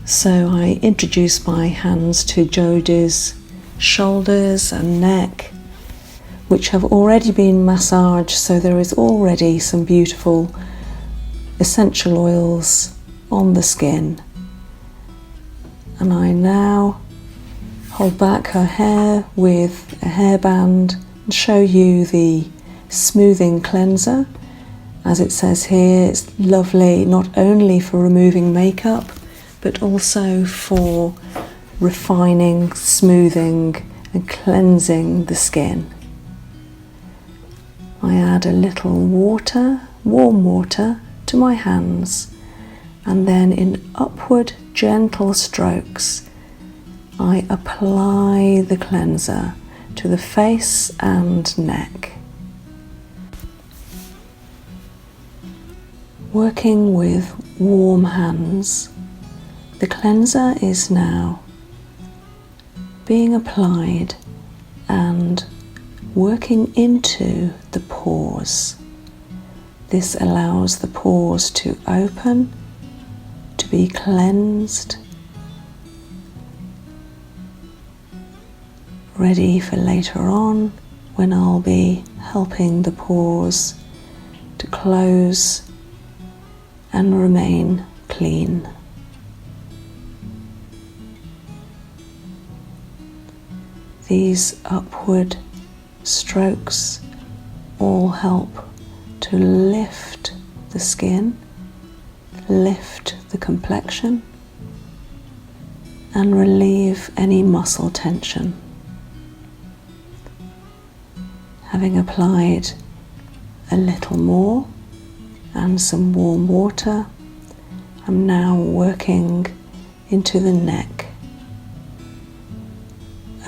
So I introduce my hands to Jodi's shoulders and neck, which have already been massaged, so there is already some beautiful essential oils on the skin. And I now hold back her hair with a hairband and show you the smoothing cleanser. As it says here, it's lovely not only for removing makeup, but also for refining, smoothing and cleansing the skin. I add a little water, warm water, to my hands, and then in upward gentle strokes I apply the cleanser to the face and neck. Working with warm hands, the cleanser is now being applied and working into the pores. This allows the pores to open, to be cleansed, ready for later on when I'll be helping the pores to close and remain clean. These upward strokes all help to lift the skin, lift the complexion, and relieve any muscle tension. Having applied a little more and some warm water, I'm now working into the neck,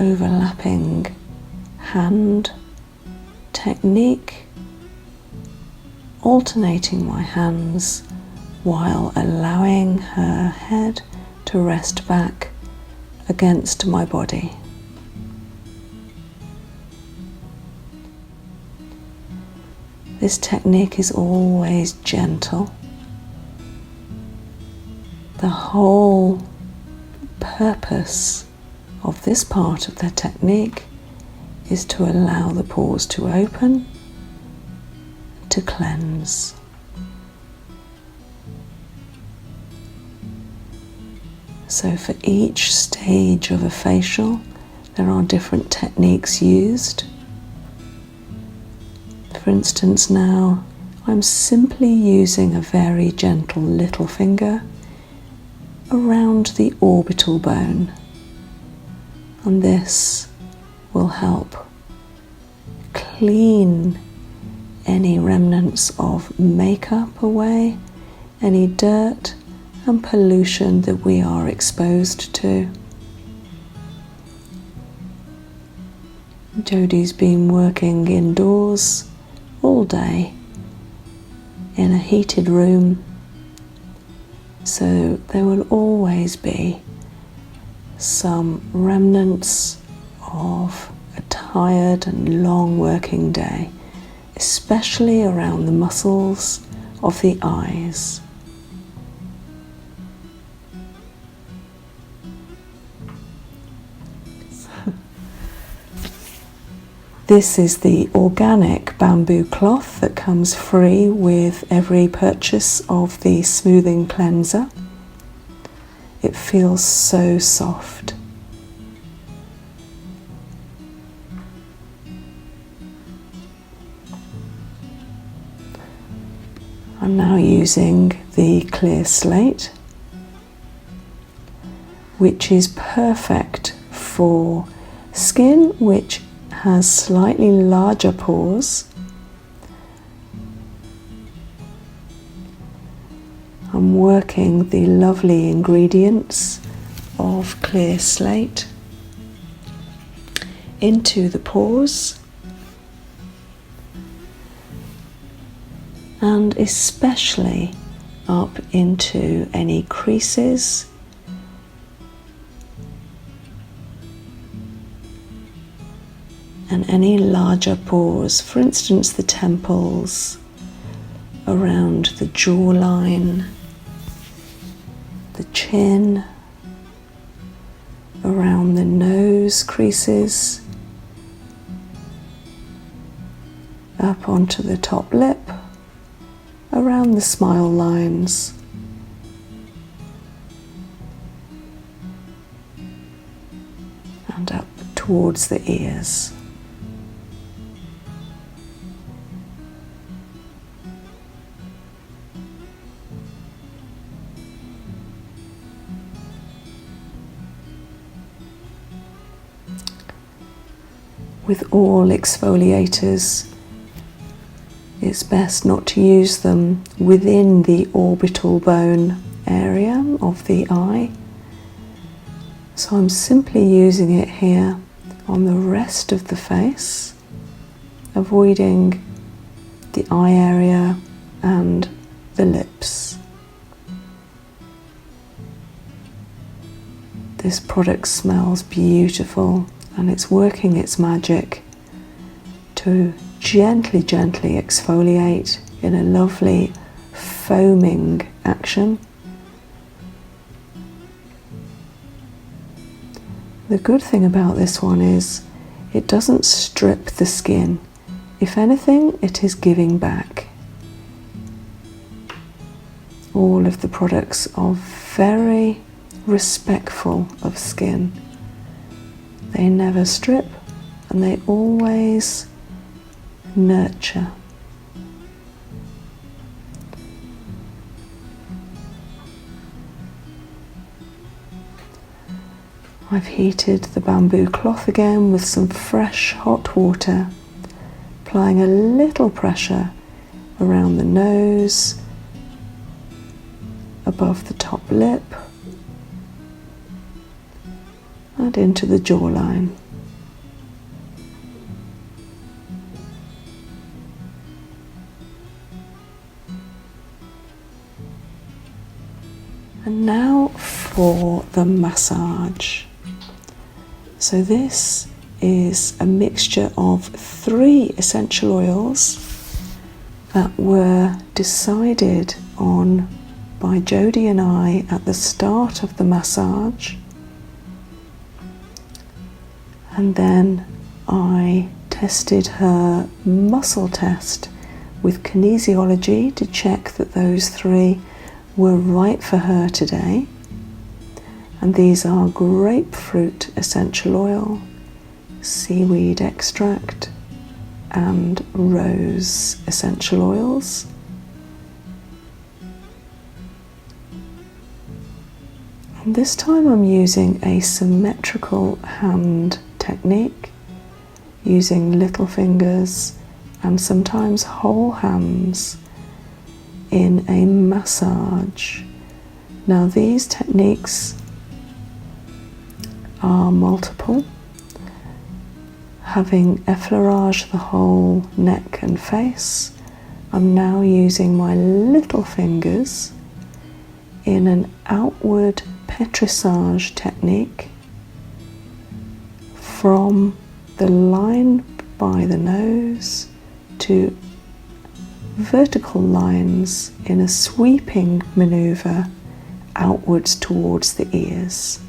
overlapping hand technique, alternating my hands while allowing her head to rest back against my body. This technique is always gentle. The whole purpose of this part of the technique is to allow the pores to open, to cleanse. So for each stage of a facial, there are different techniques used. For instance, now I'm simply using a very gentle little finger around the orbital bone, and this will help clean any remnants of makeup away, any dirt and pollution that we are exposed to. Jodi's been working indoors all day in a heated room, so there will always be some remnants of a tired and long working day, especially around the muscles of the eyes. This is the organic bamboo cloth that comes free with every purchase of the smoothing cleanser. It feels so soft. I'm now using the clear slate, which is perfect for skin which has slightly larger pores. I'm working the lovely ingredients of clear slate into the pores, and especially up into any creases and any larger pores, for instance the temples, around the jawline, the chin, around the nose creases, up onto the top lip, around the smile lines, and up towards the ears. With all exfoliators, it's best not to use them within the orbital bone area of the eye. So I'm simply using it here on the rest of the face, avoiding the eye area and the lips. This product smells beautiful, and it's working its magic to gently exfoliate in a lovely foaming action. The good thing about this one is it doesn't strip the skin. If anything, it is giving back. All of the products are very respectful of skin. They never strip, and they always nurture. I've heated the bamboo cloth again with some fresh hot water, applying a little pressure around the nose, above the top lip, and into the jawline. And now for the massage. So this is a mixture of 3 essential oils that were decided on by Jodi and I at the start of the massage. And then I tested her muscle test with kinesiology to check that those 3 were right for her today. And these are grapefruit essential oil, seaweed extract, and rose essential oils. And this time I'm using a symmetrical hand technique, using little fingers and sometimes whole hands in a massage. Now these techniques are multiple, having effleurage the whole neck and face. I'm now using my little fingers in an outward petrissage technique from the line by the nose to vertical lines in a sweeping maneuver outwards towards the ears.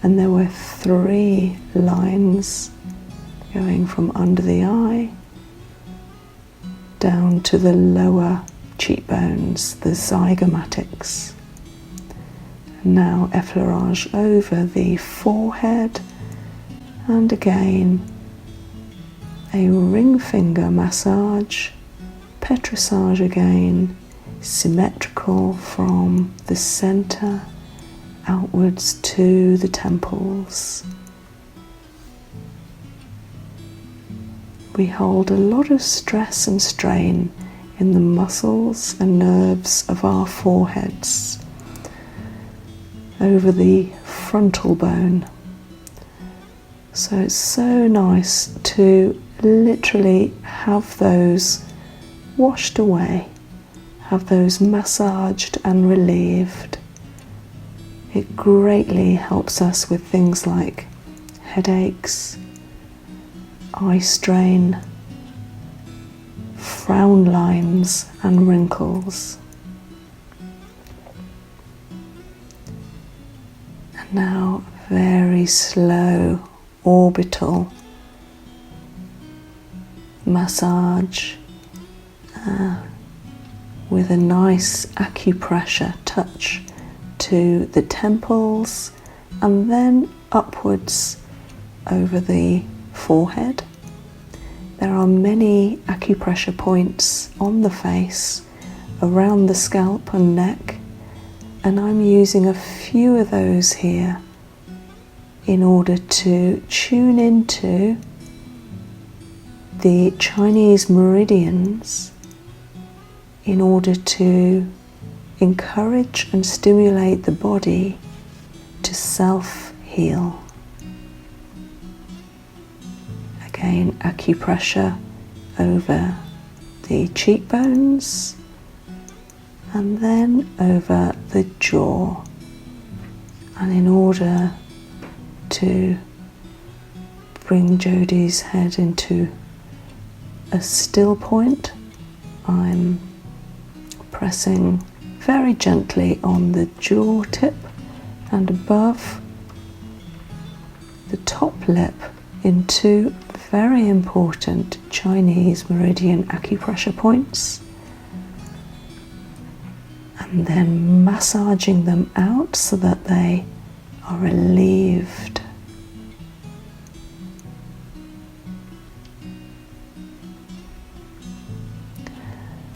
And there were 3 lines going from under the eye down to the lower cheekbones, the zygomatics. Now effleurage over the forehead, and again a ring finger massage, petrissage again, symmetrical from the center outwards to the temples. We hold a lot of stress and strain in the muscles and nerves of our foreheads, over the frontal bone. So it's so nice to literally have those washed away, have those massaged and relieved. It greatly helps us with things like headaches, eye strain, frown lines and wrinkles. And now very slow orbital massage with a nice acupressure touch to the temples and then upwards over the forehead. There are many acupressure points on the face, around the scalp and neck, and I'm using a few of those here in order to tune into the Chinese meridians, in order to encourage and stimulate the body to self-heal. Again, acupressure over the cheekbones and then over the jaw. And in order to bring Jodi's head into a still point, I'm pressing very gently on the jaw tip and above the top lip in two very important Chinese meridian acupressure points, and then massaging them out so that they are relieved.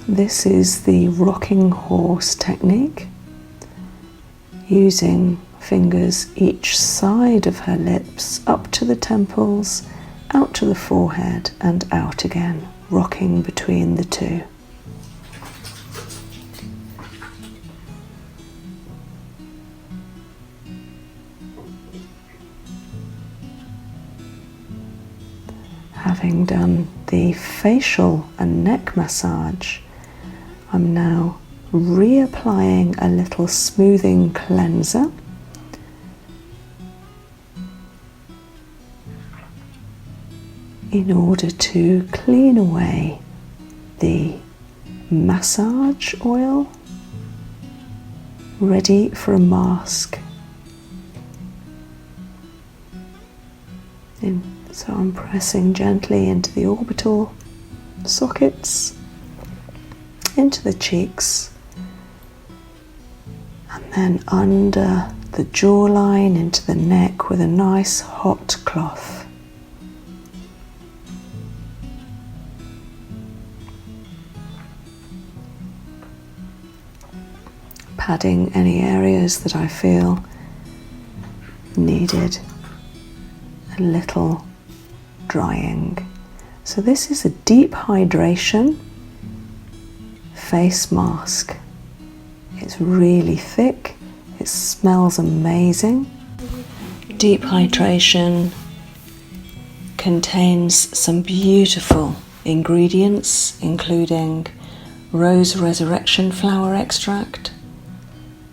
This is the rocking horse technique, using fingers each side of her lips, up to the temples, out to the forehead and out again, rocking between the two. Having done the facial and neck massage, I'm now reapplying a little smoothing cleanser in order to clean away the massage oil, ready for a mask. So I'm pressing gently into the orbital sockets, into the cheeks, and then under the jawline into the neck with a nice hot cloth. Padding any areas that I feel needed a little drying. So this is a deep hydration face mask. It's really thick, it smells amazing. Deep hydration contains some beautiful ingredients, including rose resurrection flower extract,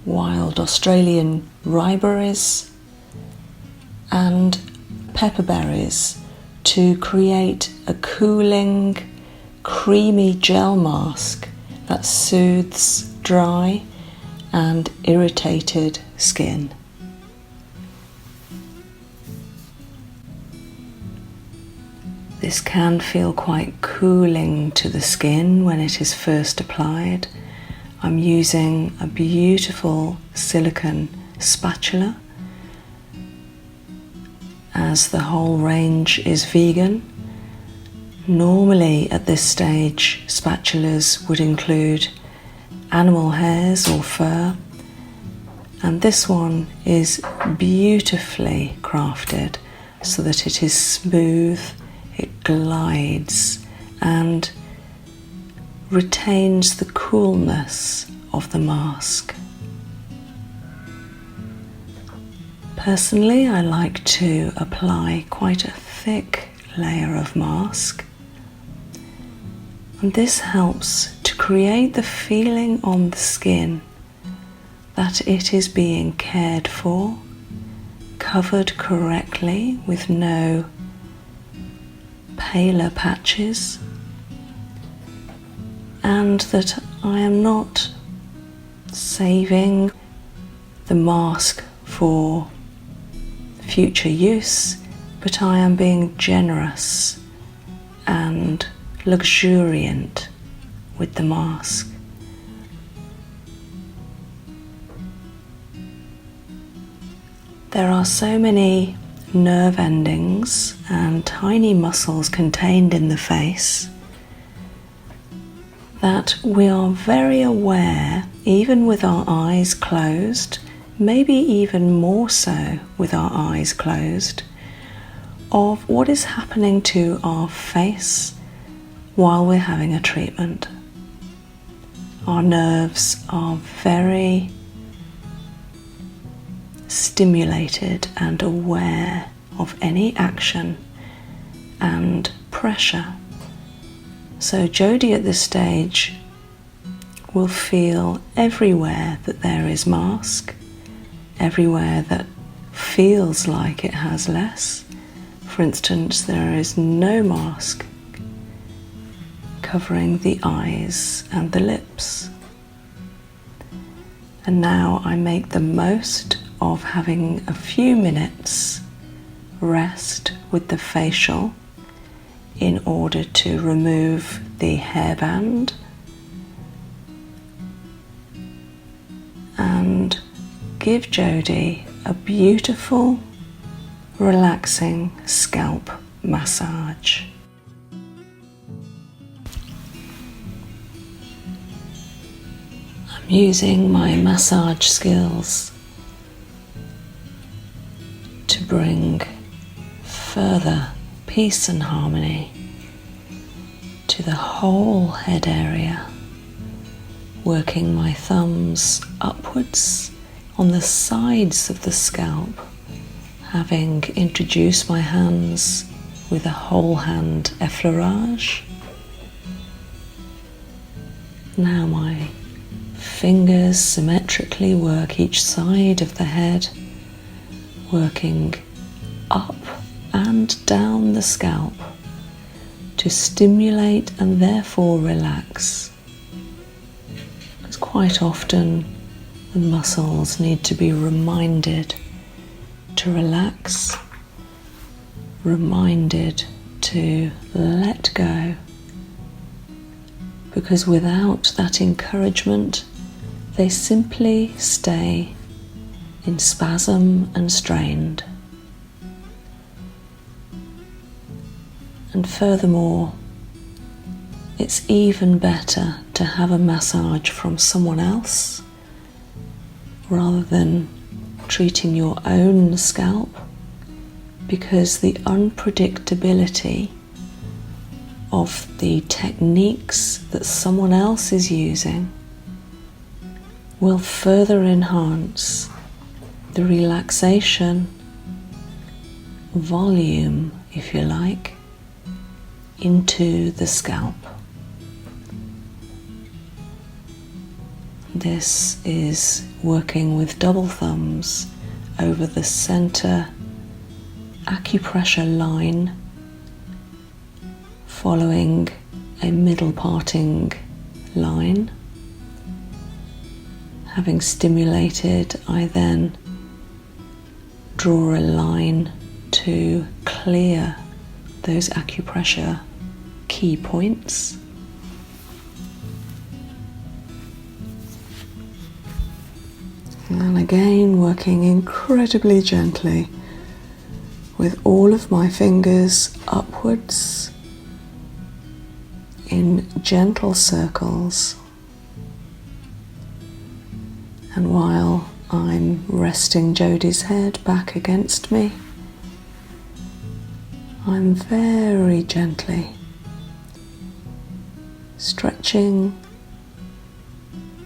wild Australian riberries and pepper berries to create a cooling, creamy gel mask that soothes dry and irritated skin. This can feel quite cooling to the skin when it is first applied. I'm using a beautiful silicone spatula, as the whole range is vegan. Normally at this stage, spatulas would include animal hairs or fur, and this one is beautifully crafted so that it is smooth, it glides and retains the coolness of the mask. Personally, I like to apply quite a thick layer of mask, and this helps to create the feeling on the skin that it is being cared for, covered correctly with no paler patches, and that I am not saving the mask for future use, but I am being generous and luxuriant with the mask. There are so many nerve endings and tiny muscles contained in the face that we are very aware, even with our eyes closed, maybe even more so with our eyes closed, of what is happening to our face while we're having a treatment. Our nerves are very stimulated and aware of any action and pressure. So Jodi at this stage will feel everywhere that there is mask, everywhere that feels like it has less. For instance, there is no mask covering the eyes and the lips. And now I make the most of having a few minutes rest with the facial in order to remove the hairband and give Jodi a beautiful, relaxing scalp massage. I'm using my massage skills to bring further peace and harmony to the whole head area, working my thumbs upwards on the sides of the scalp, having introduced my hands with a whole hand effleurage. Now my fingers symmetrically work each side of the head, working up and down the scalp to stimulate and therefore relax. Because quite often the muscles need to be reminded to relax, reminded to let go, because without that encouragement they simply stay in spasm and strained. And furthermore, it's even better to have a massage from someone else rather than treating your own scalp, because the unpredictability of the techniques that someone else is using will further enhance the relaxation, volume, if you like, into the scalp. This is working with double thumbs over the center acupressure line, following a middle parting line. Having stimulated, I then draw a line to clear those acupressure key points. And again, working incredibly gently with all of my fingers upwards in gentle circles. And while I'm resting Jodi's head back against me, I'm very gently stretching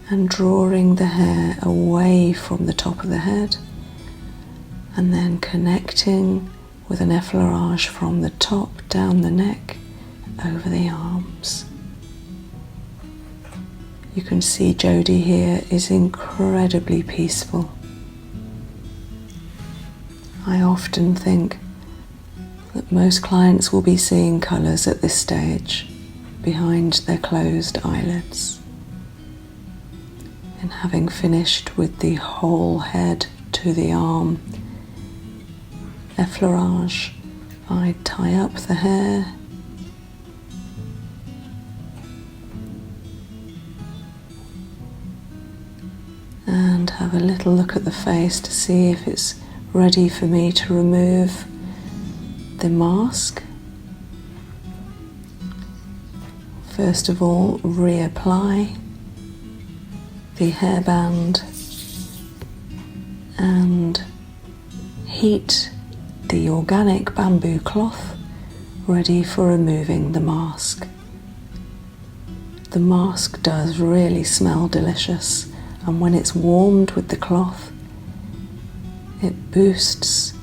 and drawing the hair away from the top of the head, and then connecting with an effleurage from the top down the neck over the arms. You can see Jodi here is incredibly peaceful. I often think that most clients will be seeing colours at this stage behind their closed eyelids. And having finished with the whole head to the arm, effleurage. I tie up the hair and have a little look at the face to see if it's ready for me to remove the mask. First of all, reapply the hairband and heat the organic bamboo cloth ready for removing the mask. The mask does really smell delicious, and when it's warmed with the cloth, it boosts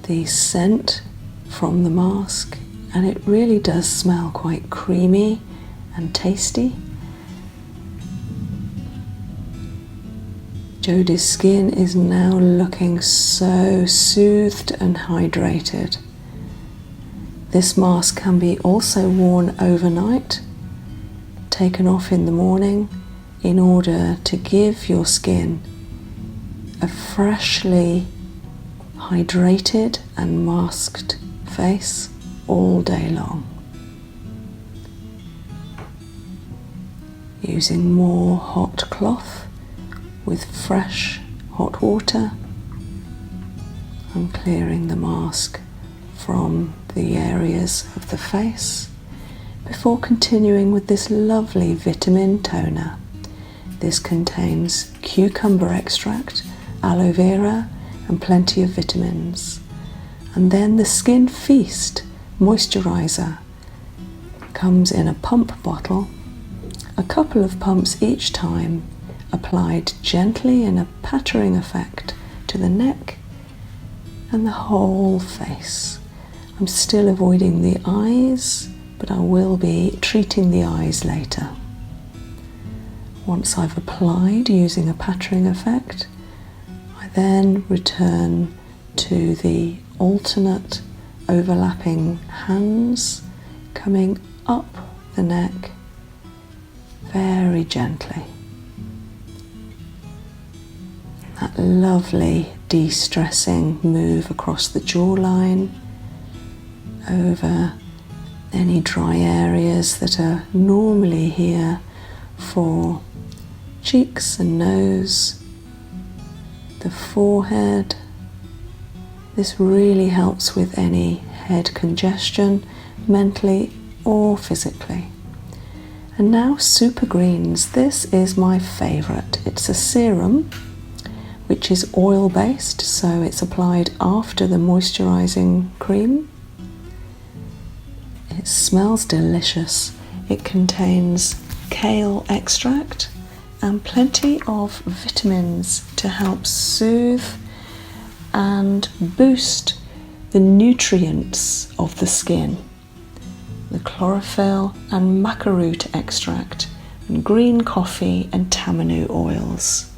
the scent from the mask, and it really does smell quite creamy and tasty. Jodi's skin is now looking so soothed and hydrated. This mask can be also worn overnight, taken off in the morning, in order to give your skin a freshly hydrated and masked face all day long. Using more hot cloth with fresh hot water, I'm clearing the mask from the areas of the face before continuing with this lovely vitamin toner. This contains cucumber extract, aloe vera, and plenty of vitamins. And then the Skin Feast moisturizer comes in a pump bottle, a couple of pumps each time, applied gently in a pattering effect to the neck and the whole face. I'm still avoiding the eyes, but I will be treating the eyes later. Once I've applied using a pattering effect, I then return to the alternate overlapping hands, coming up the neck very gently. That lovely de-stressing move across the jawline, over any dry areas that are normally here for cheeks and nose, the forehead. This really helps with any head congestion, mentally or physically. And now Super Greens. This is my favourite. It's a serum which is oil based, so it's applied after the moisturising cream. It smells delicious. It contains kale extract and plenty of vitamins to help soothe and boost the nutrients of the skin. The chlorophyll and maca root extract and green coffee and tamanu oils.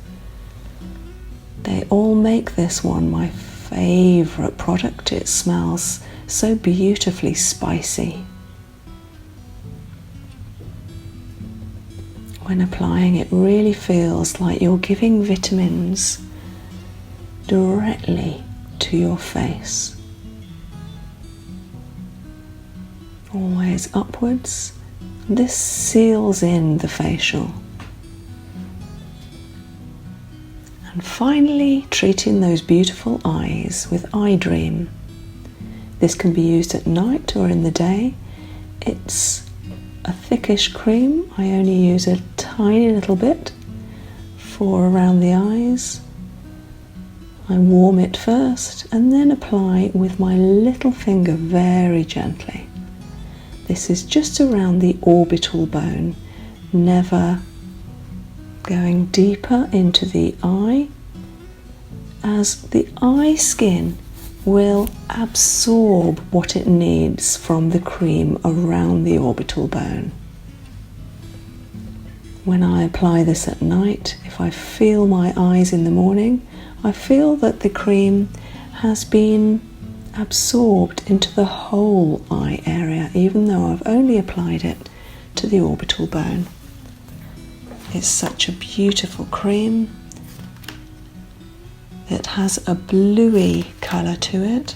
They all make this one my favourite product. It smells so beautifully spicy. When applying, it really feels like you're giving vitamins directly to your face. Always upwards. This seals in the facial. And finally, treating those beautiful eyes with Eye Dream. This can be used at night or in the day. It's a thickish cream. I only use a tiny little bit for around the eyes. I warm it first and then apply with my little finger very gently. This is just around the orbital bone, never going deeper into the eye, as the eye skin will absorb what it needs from the cream around the orbital bone. When I apply this at night, if I feel my eyes in the morning, I feel that the cream has been absorbed into the whole eye area, even though I've only applied it to the orbital bone. It's such a beautiful cream. It has a bluey colour to it,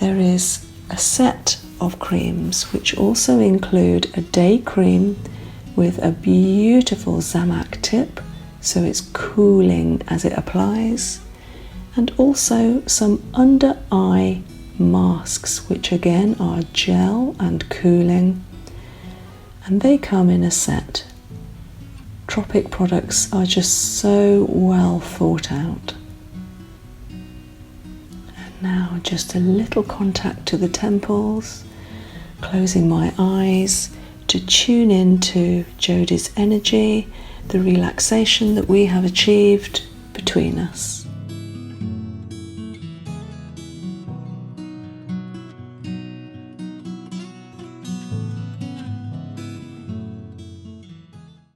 there is a set of creams which also include a day cream with a beautiful Zamac tip, so it's cooling as it applies, and also some under eye masks which again are gel and cooling, and they come in a set. Tropic products are just so well thought out. And now just a little contact to the temples, closing my eyes to tune into Jodi's energy, the relaxation that we have achieved between us.